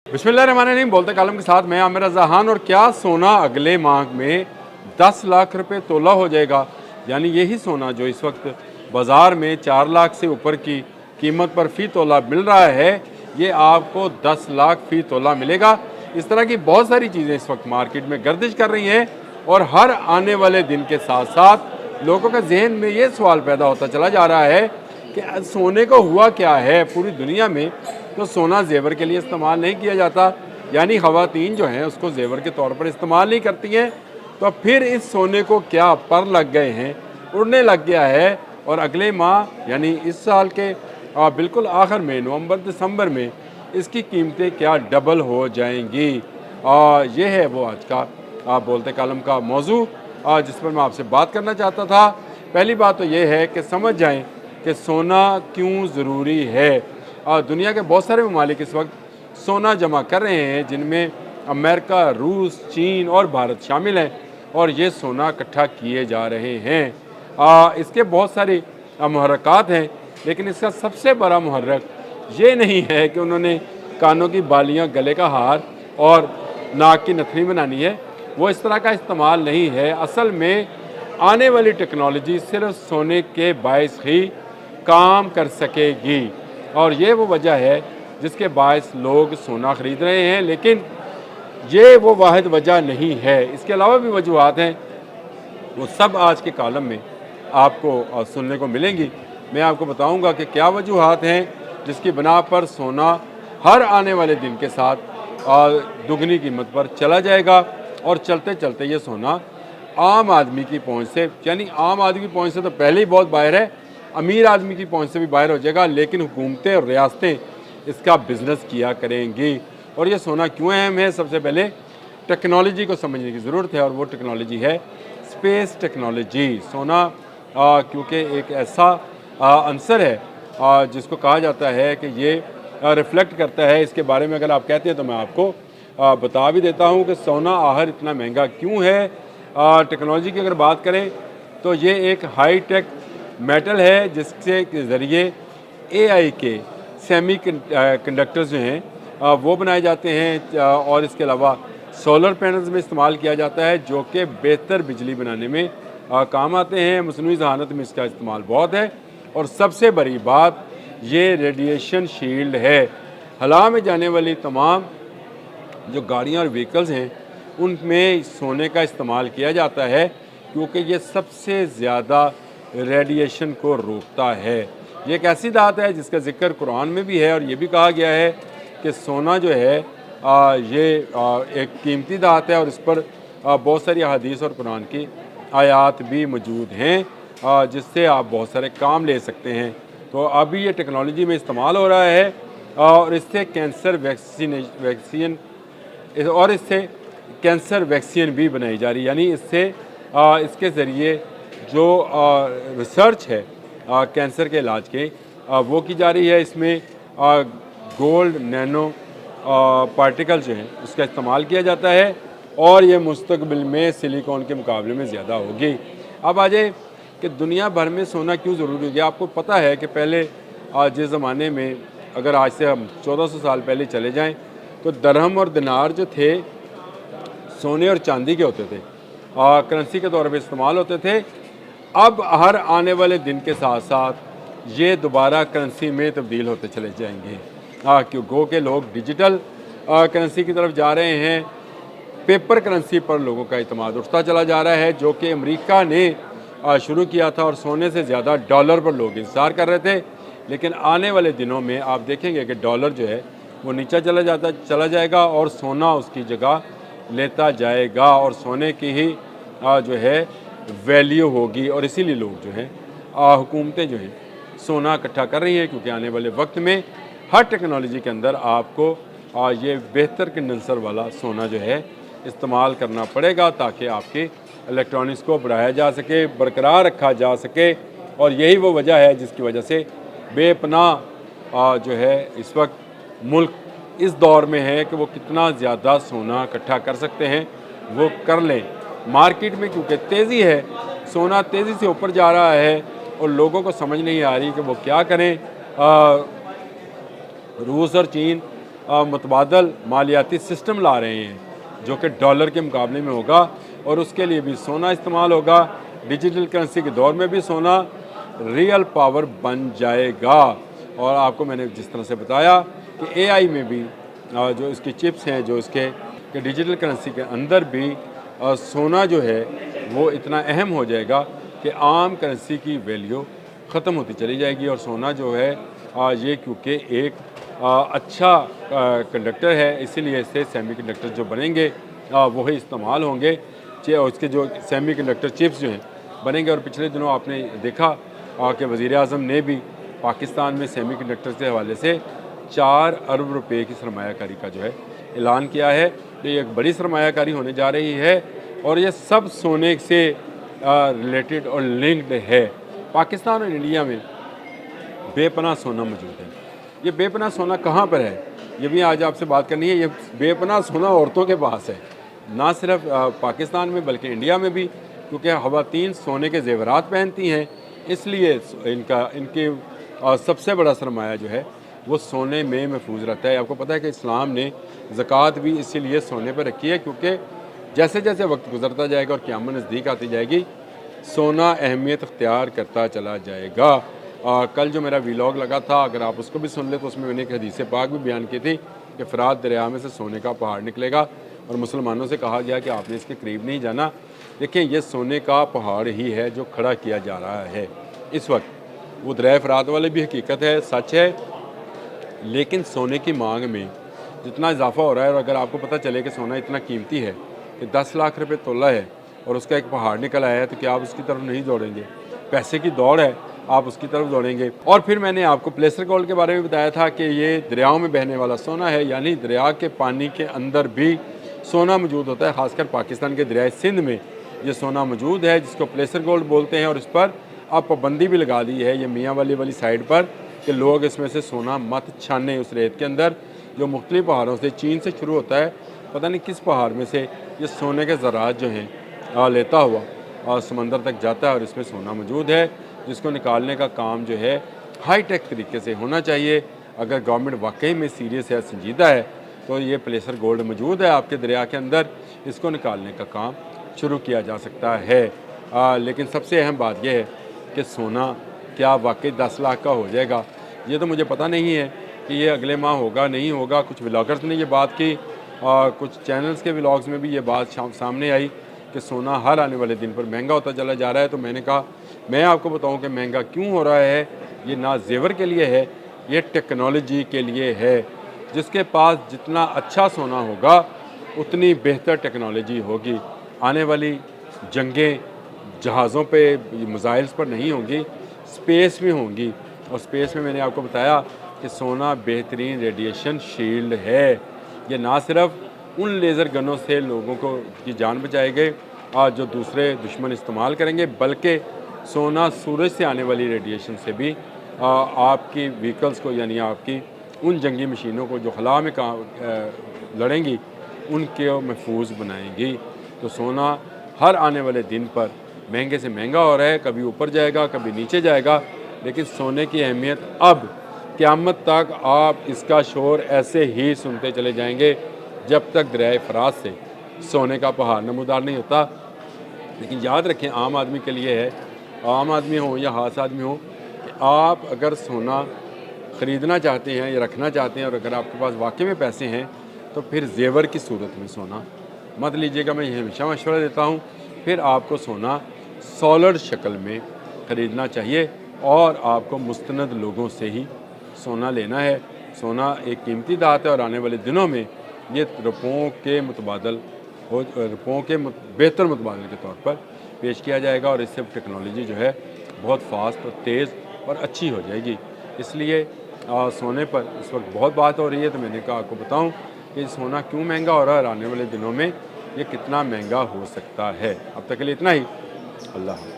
बिस्मिल्लाहिर्रहमानिर्रहीम। बोलते कालम के साथ मैं आमिर जहान। और क्या सोना अगले माह में 10 लाख रुपए तोला हो जाएगा? यानी यही सोना जो इस वक्त बाज़ार में 4 लाख से ऊपर की कीमत पर फ़ी तोला मिल रहा है, ये आपको 10 लाख फ़ी तोला मिलेगा। इस तरह की बहुत सारी चीज़ें इस वक्त मार्केट में गर्दिश कर रही हैं और हर आने वाले दिन के साथ साथ लोगों के जहन में ये सवाल पैदा होता चला जा रहा है कि सोने को हुआ क्या है। पूरी दुनिया में तो सोना जेवर के लिए इस्तेमाल नहीं किया जाता, यानी ख़वातीन जो हैं उसको जेवर के तौर पर इस्तेमाल नहीं करती हैं। तो फिर इस सोने को क्या पर लग गए हैं, उड़ने लग गया है और अगले माह यानी इस साल के बिल्कुल आखिर में नवंबर दिसंबर में इसकी कीमतें क्या डबल हो जाएंगी। ये है वो आज का बोलते कालम का मौजू जिस पर मैं आपसे बात करना चाहता था। पहली बात तो ये है कि समझ जाएं कि सोना क्यों ज़रूरी है। दुनिया के बहुत सारे ममालिक इस वक्त सोना जमा कर रहे हैं, जिनमें अमेरिका, रूस, चीन और भारत शामिल हैं, और ये सोना इकट्ठा किए जा रहे हैं। इसके बहुत सारे मुहर्रकात हैं, लेकिन इसका सबसे बड़ा मुहर्रक ये नहीं है कि उन्होंने कानों की बालियां, गले का हार और नाक की नथनी बनानी है। वो इस तरह का इस्तेमाल नहीं है। असल में आने वाली टेक्नोलॉजी सिर्फ सोने के बायस ही काम कर सकेगी, और ये वो वजह है जिसके बायस लोग सोना ख़रीद रहे हैं। लेकिन ये वो वाहिद वजह नहीं है, इसके अलावा भी वजूहात हैं, वो सब आज के कालम में आपको सुनने को मिलेंगी। मैं आपको बताऊंगा कि क्या वजूहात हैं जिसकी बना पर सोना हर आने वाले दिन के साथ दुगनी कीमत पर चला जाएगा, और चलते चलते ये सोना आम आदमी की पहुंच से, यानी आम आदमी की पहुंच से तो पहले ही बहुत बाहर है, अमीर आदमी की पहुंच से भी बाहर हो जाएगा। लेकिन हुकूमतें और रियासतें इसका बिज़नेस किया करेंगी। और ये सोना क्यों अहम है? सबसे पहले टेक्नोलॉजी को समझने की ज़रूरत है, और वो टेक्नोलॉजी है स्पेस टेक्नोलॉजी। सोना क्योंकि एक ऐसा अंसर है जिसको कहा जाता है कि ये रिफ्लेक्ट करता है। इसके बारे में अगर आप कहते हैं तो मैं आपको बता भी देता हूँ कि सोना आखिर इतना महंगा क्यों है। टेक्नोलॉजी की अगर बात करें तो ये एक हाई टेक मेटल है जिसके ज़रिए AI के सेमी कंडक्टर्स जो हैं वो बनाए जाते हैं, और इसके अलावा सोलर पैनल्स में इस्तेमाल किया जाता है, जो कि बेहतर बिजली बनाने में काम आते हैं। मसनूई ज़हानत में इसका इस्तेमाल बहुत है, और सबसे बड़ी बात ये रेडिएशन शील्ड है। हवा में जाने वाली तमाम जो गाड़ियाँ और व्हीकल्स हैं उनमें सोने का इस्तेमाल किया जाता है, क्योंकि ये सबसे ज़्यादा रेडिएशन को रोकता है। ये एक ऐसी धात है जिसका जिक्र कुरान में भी है, और ये भी कहा गया है कि सोना जो है ये एक कीमती धात है, और इस पर बहुत सारी हदीस और कुरान की आयात भी मौजूद हैं जिससे आप बहुत सारे काम ले सकते हैं। तो अभी ये टेक्नोलॉजी में इस्तेमाल हो रहा है, और इससे कैंसर वैक्सीन भी बनाई जा रही है। यानी इससे इसके ज़रिए जो रिसर्च है कैंसर के इलाज के वो की जा रही है। इसमें गोल्ड नैनो पार्टिकल जो हैं उसका इस्तेमाल किया जाता है, और ये मुस्तकबिल में सिलिकॉन के मुकाबले में ज़्यादा होगी। अब आ जाए कि दुनिया भर में सोना क्यों ज़रूरी हो गया। आपको पता है कि पहले जिस ज़माने में, अगर आज से हम 1400 साल पहले चले जाएं, तो दरहम और दिनार जो थे सोने और चांदी के होते थे, करेंसी के तौर पे इस्तेमाल होते थे। अब हर आने वाले दिन के साथ साथ ये दोबारा करेंसी में तब्दील होते चले जाएंगे, क्योंकि लोग डिजिटल करेंसी की तरफ जा रहे हैं। पेपर करेंसी पर लोगों का इत्मीनान उठता चला जा रहा है, जो कि अमेरिका ने शुरू किया था, और सोने से ज़्यादा डॉलर पर लोग इंतज़ार कर रहे थे। लेकिन आने वाले दिनों में आप देखेंगे कि डॉलर जो है वो नीचे चला जाएगा, और सोना उसकी जगह लेता जाएगा, और सोने की ही जो है वैल्यू होगी। और इसीलिए लोग जो हैं हुकूमतें जो हैं सोना इकट्ठा कर रही हैं, क्योंकि आने वाले वक्त में हर टेक्नोलॉजी के अंदर आपको ये बेहतर कंडेंसर वाला सोना जो है इस्तेमाल करना पड़ेगा, ताकि आपके इलेक्ट्रॉनिक्स को बढ़ाया जा सके, बरकरार रखा जा सके। और यही वो वजह है जिसकी वजह से बेपनाह जो है इस वक्त मुल्क इस दौर में है कि वो कितना ज़्यादा सोना इकट्ठा कर सकते हैं वो कर लें। मार्केट में क्योंकि तेज़ी है, सोना तेज़ी से ऊपर जा रहा है, और लोगों को समझ नहीं आ रही कि वो क्या करें। रूस और चीन मुतबादल मालियाती सिस्टम ला रहे हैं जो कि डॉलर के मुकाबले में होगा, और उसके लिए भी सोना इस्तेमाल होगा। डिजिटल करेंसी के दौर में भी सोना रियल पावर बन जाएगा। और आपको मैंने जिस तरह से बताया कि एआई में भी जो इसकी चिप्स हैं, जो इसके कि डिजिटल करेंसी के अंदर भी सोना जो है वो इतना अहम हो जाएगा कि आम करेंसी की वैल्यू ख़त्म होती चली जाएगी। और सोना जो है ये क्योंकि एक अच्छा कंडक्टर है, इसीलिए इससे सेमीकंडक्टर जो बनेंगे वही इस्तेमाल होंगे। उसके जो सेमीकंडक्टर चिप्स जो हैं बनेंगे। और पिछले दिनों आपने देखा कि वज़ीर आज़म ने भी पाकिस्तान में सेमीकंडक्टर के हवाले से 4 अरब रुपए की सरमायाकारी का जो है ऐलान किया है। तो ये एक बड़ी सरमायाकारी होने जा रही है और ये सब सोने से रिलेटेड और लिंक्ड है। पाकिस्तान और इंडिया में बेपनाह सोना मौजूद है। ये बेपनाह सोना कहाँ पर है, ये भी आज आपसे बात करनी है। ये बेपनाह सोना औरतों के पास है, ना सिर्फ पाकिस्तान में बल्कि इंडिया में भी, क्योंकि ख़वातीन सोने के ज़ेवरात पहनती हैं, इसलिए इनके सबसे बड़ा सरमाया जो है वो सोने में महफूज रहता है। आपको पता है कि इस्लाम ने ज़कात भी इसीलिए सोने पर रखी है, क्योंकि जैसे जैसे वक्त गुजरता जाएगा और क़यामत नज़दीक आती जाएगी, सोना अहमियत अख्तियार करता चला जाएगा। कल जो मेरा व्लॉग लगा था, अगर आप उसको भी सुन ले तो उसमें मैंने एक हदीस पाक भी बयान की थी कि फ़रात दरिया में से सोने का पहाड़ निकलेगा और मुसलमानों से कहा गया कि आपने इसके करीब नहीं जाना। देखिए, ये सोने का पहाड़ ही है जो खड़ा किया जा रहा है इस वक्त। वो दरिया फ़रात वाली भी हकीकत है, सच है, लेकिन सोने की मांग में जितना इजाफा हो रहा है, और अगर आपको पता चले कि सोना इतना कीमती है कि 10 लाख रुपए तोला है और उसका एक पहाड़ निकल आया है, तो क्या आप उसकी तरफ नहीं दौड़ेंगे? पैसे की दौड़ है, आप उसकी तरफ दौड़ेंगे। और फिर मैंने आपको प्लेसर गोल्ड के बारे में बताया था कि ये दरियाओं में बहने वाला सोना है, यानी दरिया के पानी के अंदर भी सोना मौजूद होता है। ख़ासकर पाकिस्तान के दरियाए सिंध में ये सोना मौजूद है, जिसको प्लेसर गोल्ड बोलते हैं। और इस पर अब पाबंदी भी लगा दी है ये मियाँ वाली साइड पर कि लोग इसमें से सोना मत छाने उस रेत के अंदर, जो मुख्तलिफ पहाड़ों से, चीन से शुरू होता है, पता नहीं किस पहाड़ में से ये सोने के ज़रात जो हैं लेता हुआ और समंदर तक जाता है और इसमें सोना मौजूद है, जिसको निकालने का काम जो है हाई टेक तरीके से होना चाहिए। अगर गवर्नमेंट वाकई में सीरियस है, संजीदा है, तो ये प्लेसर गोल्ड मौजूद है आपके दरिया के अंदर, इसको निकालने का काम शुरू किया जा सकता है। लेकिन सबसे अहम बात यह है कि सोना क्या वाकई 10 लाख का हो जाएगा, ये तो मुझे पता नहीं है कि ये अगले माह होगा नहीं होगा। कुछ व्लॉगर्स ने ये बात की, कुछ चैनल्स के व्लॉग्स में भी ये बात सामने आई कि सोना हर आने वाले दिन पर महंगा होता चला जा रहा है। तो मैंने कहा मैं आपको बताऊं कि महंगा क्यों हो रहा है। ये ना जेवर के लिए है, ये टेक्नोलॉजी के लिए है। जिसके पास जितना अच्छा सोना होगा उतनी बेहतर टेक्नोलॉजी होगी। आने वाली जंगें जहाज़ों पे, मिसाइल्स पर नहीं होंगी, स्पेस में होंगी। और स्पेस में मैंने आपको बताया कि सोना बेहतरीन रेडिएशन शील्ड है। ये ना सिर्फ उन लेज़र गनों से लोगों को की जान बचाएंगे जो दूसरे दुश्मन इस्तेमाल करेंगे, बल्कि सोना सूरज से आने वाली रेडिएशन से भी आपकी व्हीकल्स को, यानी आपकी उन जंगी मशीनों को जो खला में लड़ेंगी, उनके महफूज बनाएंगी। तो सोना हर आने वाले दिन पर महंगे से महंगा हो रहा है, कभी ऊपर जाएगा कभी नीचे जाएगा, लेकिन सोने की अहमियत अब क़यामत तक आप इसका शोर ऐसे ही सुनते चले जाएंगे जब तक दरियाए फ़रात से सोने का पहाड़ नमूदार नहीं होता। लेकिन याद रखें, आम आदमी के लिए है, आम आदमी हो या खास आदमी हो, कि आप अगर सोना ख़रीदना चाहते हैं या रखना चाहते हैं और अगर आपके पास वाकई में पैसे हैं, तो फिर जेवर की सूरत में सोना मत लीजिएगा। मैं ये हमेशा मशवरा देता हूँ। फिर आपको सोना सॉलिड शक्ल में ख़रीदना चाहिए और आपको मुस्तनद लोगों से ही सोना लेना है। सोना एक कीमती धात है और आने वाले दिनों में ये रुपयों के मुतबादल हो, रुपयों के बेहतर मुतबादल के तौर पर पेश किया जाएगा और इससे टेक्नोलॉजी जो है बहुत फास्ट और तेज़ और अच्छी हो जाएगी। इसलिए सोने पर इस वक्त बहुत बात हो रही है, तो मैंने कहा आपको बताऊं कि सोना क्यों महंगा हो रहा है और आने वाले दिनों में ये कितना महंगा हो सकता है। अब तक के लिए इतना ही। अल्लाह।